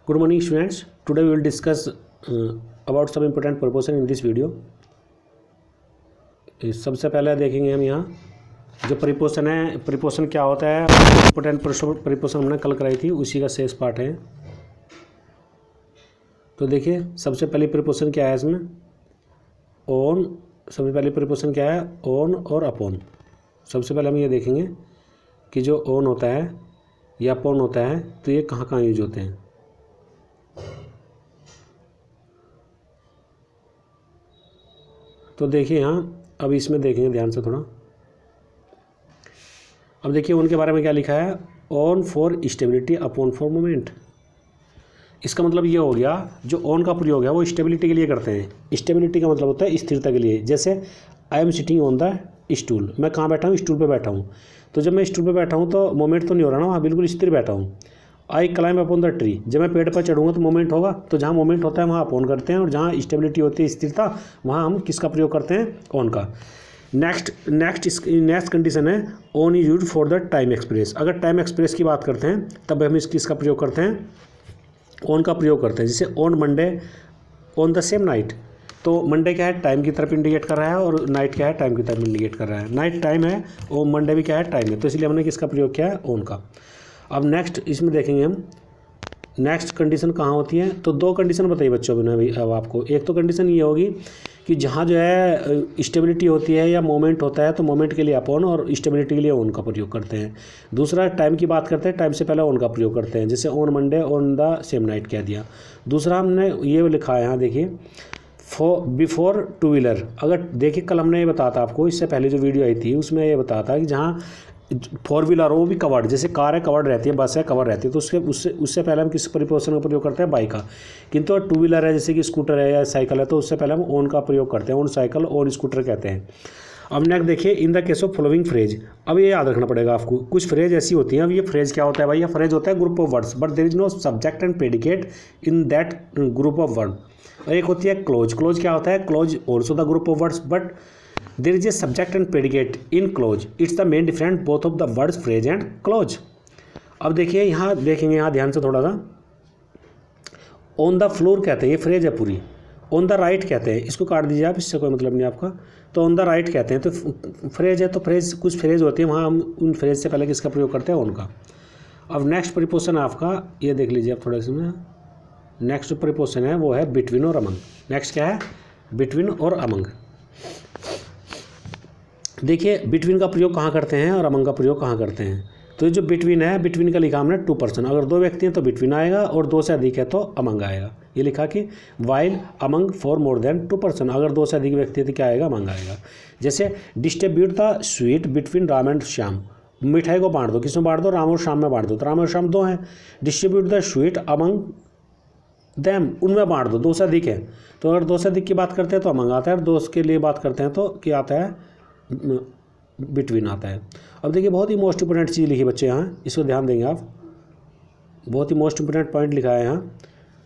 Good morning students. Today we will discuss about some important proposition in this video. सबसे पहले देखेंगे हम यहाँ जो प्रीपोजिशन है, प्रीपोजिशन क्या होता है, इंपॉर्टेंट प्रीपोजिशन हमने कल कराई थी, उसी का शेष पार्ट है। तो देखिए सबसे पहली प्रीपोजिशन क्या है इसमें, ऑन। सबसे पहली प्रीपोजिशन क्या है, ऑन और अपॉन। सबसे पहले हम ये देखेंगे कि जो ऑन होता है या अपॉन होता है तो ये कहाँ कहाँ यूज होते हैं। तो देखिए यहाँ अब इसमें देखेंगे ध्यान से थोड़ा। अब देखिए उनके बारे में क्या लिखा है, on for stability upon for moment. इसका मतलब ये हो गया जो ऑन का प्रयोग है वो स्टेबिलिटी के लिए करते हैं। स्टेबिलिटी का मतलब होता है स्थिरता के लिए। जैसे I am sitting on the stool, मैं कहाँ बैठा हूँ, स्टूल पे बैठा हूँ। तो जब मैं स्टूल पे बैठा हूँ तो मोमेंट तो नहीं हो रहा ना, वहाँ बिल्कुल स्थिर बैठा हूँ। आई क्लाइंब अपॉन द ट्री, जब मैं पेड़ पर चढ़ूंगा तो मोमेंट होगा। तो जहाँ मोमेंट होता है वहाँ अपॉन करते हैं, और जहाँ स्टेबिलिटी होती है स्थिरता वहाँ हम किसका प्रयोग करते हैं, ऑन का। नेक्स्ट कंडीशन है on is used for the time express. अगर टाइम एक्सप्रेस की बात करते हैं तब हम किसका प्रयोग करते हैं, ऑन का प्रयोग करते हैं। जैसे on Monday on the same night, तो मंडे क्या है, टाइम की तरफ इंडिकेट कर रहा है, और नाइट क्या है, टाइम की तरफ इंडिकेट कर रहा है। नाइट टाइम है और मंडे भी क्या है, टाइम है, तो इसलिए हमने किसका प्रयोग किया है, ऑन का। अब नेक्स्ट इसमें देखेंगे हम नेक्स्ट कंडीशन कहाँ होती है। तो दो कंडीशन बताइए बच्चों ने अभी अब आपको। एक तो कंडीशन ये होगी कि जहाँ जो है स्टेबिलिटी होती है या मोमेंट होता है तो मोमेंट के लिए अपॉन और स्टेबिलिटी के लिए ऑन का प्रयोग करते हैं। दूसरा टाइम की बात करते हैं, टाइम से पहले ऑन का प्रयोग करते हैं। जैसे on Monday on the same night कह दिया। दूसरा हमने ये लिखा है यहाँ देखिए बिफोर टू व्हीलर। अगर देखिए कल हमने ये बताया था आपको, इससे पहले जो वीडियो आई थी उसमें ये बताया था कि जहाँ फोर व्हीलर हो वो भी कवर्ड, जैसे कार है कवर्ड रहती है, बस है कवर रहती है, तो उससे पहले हम किस प्रीपोजिशन का प्रयोग करते हैं, बाई का। किंतु टू व्हीलर है जैसे कि स्कूटर है या साइकिल है तो उससे पहले हम ऑन का प्रयोग करते हैं, ऑन साइकिल ऑन स्कूटर कहते हैं। अब नेक्स्ट देखिए इन the case of following phrase. अब ये याद रखना पड़ेगा आपको, कुछ फ्रेज ऐसी होती हैं। अब ये फ्रेज क्या होता है भाई, ये फ्रेज होता है group of words but there is no subject and predicate in that group of word. और एक होती है क्लोज। क्लोज क्या होता है, clause also the group of words but there is a subject and predicate in clause. It's the main difference both of the words phrase and clause. अब देखिए यहाँ देखेंगे, यहाँ ध्यान से थोड़ा सा। ऑन द फ्लोर कहते हैं, ये फ्रेज है पूरी। ऑन द राइट कहते हैं, इसको काट दीजिए आप, इससे कोई मतलब नहीं आपका। तो ऑन द राइट कहते हैं, तो फ्रेज है, तो फ्रेज कुछ फ्रेज होती है वहाँ हम उन फ्रेज से पहले किसका प्रयोग करते हैं, ऑन का। अब नेक्स्ट प्रीपोजिशन आपका ये देख लीजिए आप थोड़ा इसमें। नेक्स्ट प्रीपोजिशन है वो है बिटवीन और अमंग। नेक्स्ट क्या है, बिटवीन और अमंग। देखिए बिटवीन का प्रयोग कहाँ करते हैं और अमंग का प्रयोग कहाँ करते हैं। तो ये जो बिटवीन है, बिटवीन का लिखा हमने 2%। अगर दो व्यक्ति हैं तो बिटवीन आएगा, और दो से अधिक है तो अमंग आएगा। ये लिखा कि while among for more than 2%, अगर दो से अधिक व्यक्ति है तो क्या आएगा, अमंग आएगा। जैसे distribute the sweet between Ram and Shyam, मिठाई को बांट दो, किसमें बांट दो, राम और श्याम में बांट दो। तो राम और श्याम दो हैं, distribute the sweet among them, उनमें बांट दो, दो से अधिक है। तो अगर दो से अधिक की बात करते हैं तो अमंग आता है, और दो के लिए बात करते हैं तो क्या आता है, बिटवीन आता है। अब देखिए बहुत ही मोस्ट इंपोर्टेंट चीज़ लिखी बच्चे यहाँ, इसको ध्यान देंगे आप। बहुत ही मोस्ट इंपोर्टेंट पॉइंट लिखा है यहाँ,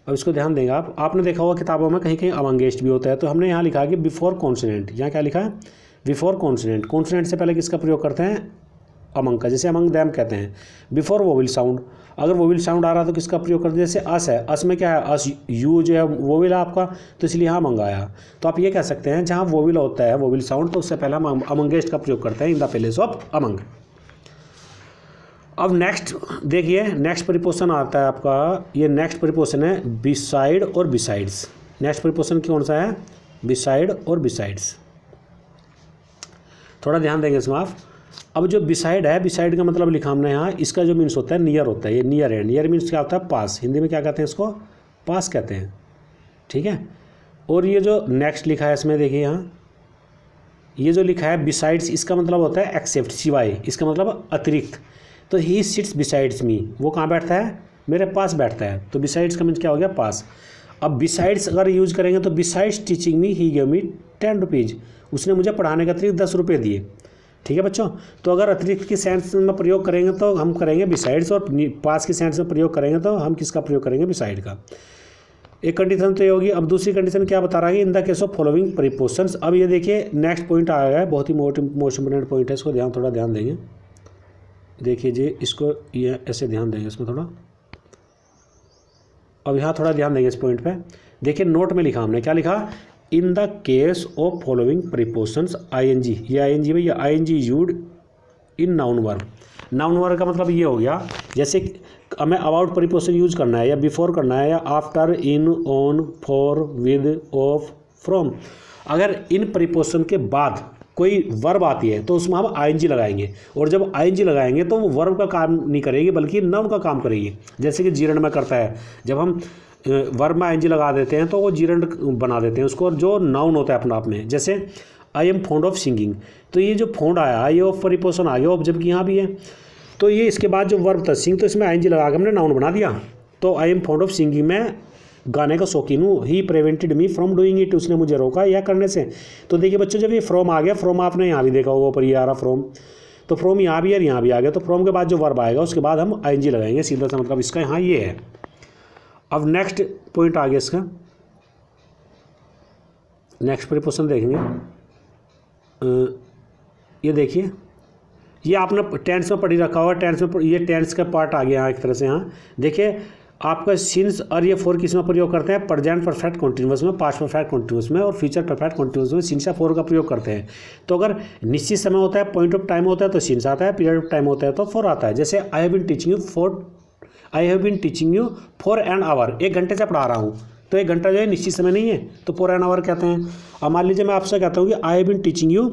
अब इसको ध्यान देंगे आप। आपने देखा होगा किताबों में कहीं कहीं अमंगेस्ट भी होता है, तो हमने यहाँ लिखा है कि बिफोर कॉन्सोनेंट। यहाँ क्या लिखा है, बिफोर कॉन्सोनेंट। कॉन्सोनेंट से पहले किसका प्रयोग करते हैं, अमंग का। जैसे अमंग दैम कहते हैं। बिफोर वोविल साउंड, अगर वोविल साउंड आ रहा तो किसका प्रयोग करते हैं, जैसे अस है, अस में क्या है, अस यू जो है वोविल है आपका, तो इसलिए यहाँ अमंग आया। तो आप ये कह सकते हैं जहाँ वोविल होता है, वोविल साउंड, तो उससे पहले हम अमंगेस्ट का प्रयोग करते हैं in the place of among. अब नेक्स्ट देखिए नेक्स्ट प्रीपोजिशन आता है आपका, ये नेक्स्ट प्रीपोजिशन है बिसाइड और बिसाइड्स। नेक्स्ट प्रीपोजिशन कौन सा है, बिसाइड और बिसाइड्स। थोड़ा ध्यान देंगे इसमें आप। अब जो बिसाइड है, बिसाइड का मतलब लिखा हमने यहाँ, इसका जो मीन्स होता है नियर होता है। ये नियर है, नियर मीन्स क्या होता है, पास। हिंदी में क्या कहते हैं इसको, पास कहते हैं, ठीक है। और ये जो नेक्स्ट लिखा है इसमें देखिए यहाँ, ये जो लिखा है बिसाइड्स, इसका मतलब होता है एक्सेप्ट, सिवाय, इसका मतलब अतिरिक्त। तो ही सिट्स बिसाइड्स मी, वो कहाँ बैठता है, मेरे पास बैठता है। तो बिसाइड्स का मीन्स क्या हो गया, पास। अब बिसाइड्स अगर यूज करेंगे तो बिसाइड्स टीचिंग मी ही गिव मी 10 रुपीज़, उसने मुझे पढ़ाने के अतिरिक्त 10 रुपये दिए, ठीक है बच्चों। तो अगर अतिरिक्त की सेंस में प्रयोग करेंगे तो हम करेंगे बिसाइड्स, और पास की सेंस में प्रयोग करेंगे तो हम किसका प्रयोग करेंगे, बिसाइड का। एक कंडीशन तो ये होगी। अब दूसरी कंडीशन क्या बता रहा है, इन the case of following prepositions. अब ये देखिए नेक्स्ट पॉइंट आ गया है, बहुत ही मोस्ट इंपोर्टेंट पॉइंट है, इसको थोड़ा ध्यान देंगे। देखिए जी इसको ये ऐसे ध्यान देंगे इसमें थोड़ा। अब यहाँ थोड़ा ध्यान देंगे इस पॉइंट पे। देखिए नोट में लिखा हमने, क्या लिखा, in the case of following prepositions ING, ये आईएनजी में, ये ING used in noun verb. Noun verb का मतलब ये हो गया, जैसे हमें अबाउट प्रीपोजिशन यूज करना है, या बिफोर करना है, या after, in, on, for, with, of, from. अगर इन प्रीपोजिशन के बाद कोई वर्ब आती है तो उसमें हम आईएनजी लगाएंगे, और जब आईएनजी लगाएंगे तो वो वर्ब का काम नहीं करेगी बल्कि नाउन का काम करेगी। जैसे कि जीरंड में करता है, जब हम वर्ब में आईएनजी लगा देते हैं तो वो जीरंड बना देते हैं उसको, और जो नाउन होता है अपने आप में। जैसे आई एम फॉन्ड ऑफ सिंगिंग, तो ये जो फॉन्ड आया, ये ऑफ प्रीपोजिशन आ गया, ऑफ जबकि यहाँ भी है, तो ये इसके बाद जो वर्ब था सिंग, तो इसमें आईएनजी लगा के हमने नाउन बना दिया। तो I am fond of singing में गाने का शौकीन हूँ, he prevented me from doing it, उसने मुझे रोका यह करने से। तो देखिए बच्चों, जब ये फ्रॉम आ गया, फ्रॉम आपने यहाँ भी देखा होगा ऊपर ये आ रहा फ्रॉम, तो फ्रॉम यहाँ भी है और यहाँ भी आ गया, तो फ्रॉम के बाद जो वर्ब आएगा उसके बाद हम आईएनजी लगाएंगे, सीधा सा मतलब इसका यहाँ ये है। अब नेक्स्ट पॉइंट आ गया इसका, नेक्स्ट प्रीपोजिशन देखेंगे। ये देखिए, ये आपने टेंस में पढ़ी रखा होगा, टेंस में ये टेंस का पार्ट आ गया यहाँ एक तरह से। यहाँ देखिए आपका सिंस और ये फॉर किस में प्रयोग करते हैं, प्रेजेंट परफेक्ट कॉन्टिन्यूअस में, पास्ट परफेक्ट कॉन्टिन्यूअस में और फ्यूचर परफेक्ट कॉन्टिन्यूअस में सिंस या फॉर का प्रयोग करते हैं। तो अगर निश्चित समय होता है, पॉइंट ऑफ टाइम होता है तो सिंस आता है, पीरियड ऑफ टाइम होता है तो फॉर आता है। जैसे I have been teaching you for an hour, 1 घंटे से पढ़ा रहा हूँ, तो 1 घंटा जो है निश्चित समय नहीं है, तो फॉर एन आवर कहते हैं। अब मान लीजिए मैं आपसे कहता हूँ कि I have been teaching you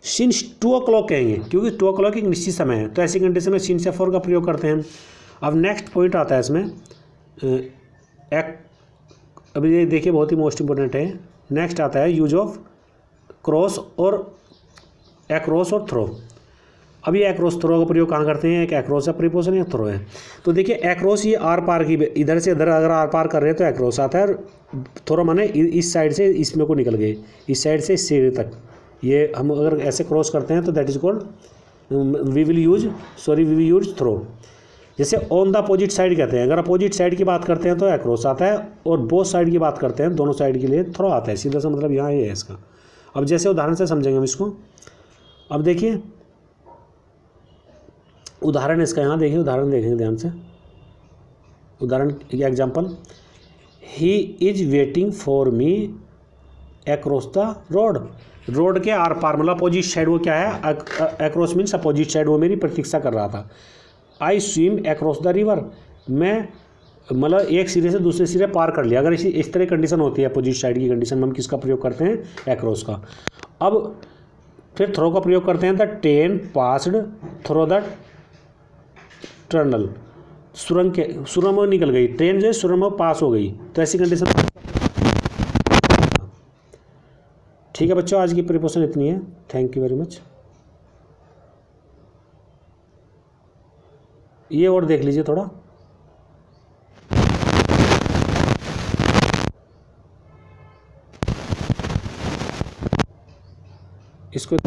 since 2 o'clock कहेंगे, क्योंकि 2 o'clock एक निश्चित समय है, तो ऐसी कंडीशन में सिंस या फॉर का प्रयोग करते हैं। अब नेक्स्ट पॉइंट आता है इसमें, अभी ये देखिए बहुत ही मोस्ट इंपॉर्टेंट है। नेक्स्ट आता है यूज ऑफ क्रॉस और एक्रॉस और थ्रो। अब ये एक्रॉस थ्रो का प्रयोग कहाँ करते हैं, एक एक्रॉस है प्रीपोजिशन, या थ्रो है। तो देखिए एक्रॉस ये आर पार की, इधर से इधर अगर आर पार कर रहे हैं तो एक्रॉस आता है, और थ्रो माने इस साइड से इसमें को निकल गए, इस साइड से इस साइड तक, ये हम अगर ऐसे क्रॉस करते हैं तो that is called we will use through. जैसे ऑन द अपोजिट साइड कहते हैं, अगर अपोजिट साइड की बात करते हैं तो एक्रॉस आता है, और बोथ साइड की बात करते हैं दोनों साइड के लिए थ्रो आता है, सीधा सा मतलब यहाँ ये है इसका। अब जैसे उदाहरण से समझेंगे हम इसको। अब देखिए उदाहरण इसका, यहाँ देखिए उदाहरण देखेंगे ध्यान से। उदाहरण example, he is waiting for me across the road, road के आर पार मतलब अपोजिट साइड, वो क्या है, एक्रॉस मीन्स अपोजिट साइड, वो मेरी प्रतीक्षा कर रहा था। I swim across the river, मैं मतलब एक सिरे से दूसरे सिरे पार कर लिया। अगर इस तरह कंडीशन होती है अपोजिट साइड की कंडीशन में, हम किसका प्रयोग करते हैं, एक्रॉस का। अब फिर थ्रो का प्रयोग करते हैं, the train passed through the tunnel, सुरंग में निकल गई ट्रेन, जो है सुरंग में पास हो गई, तो ऐसी कंडीशन। ठीक है बच्चों, आज की प्रीपोजिशन इतनी है। Thank you very much. ये और देख लीजिए थोड़ा, इसको